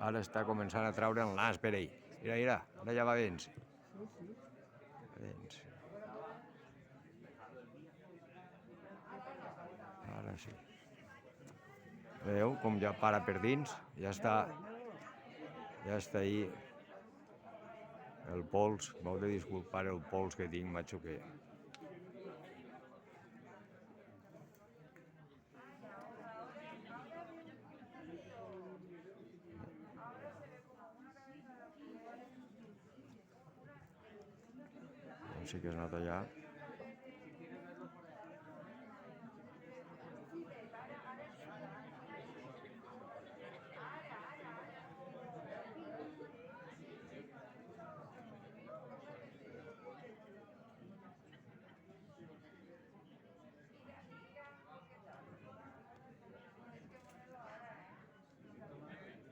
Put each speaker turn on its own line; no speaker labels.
Ara està començant a treure el nas per ell. Mira, mira, ara ja va vents. Vents. Ara sí. Veieu com ja para per dins? Ja està ahí el pols. M'heu de disculpar el pols que tinc, macho, que... Sí que es nota ja.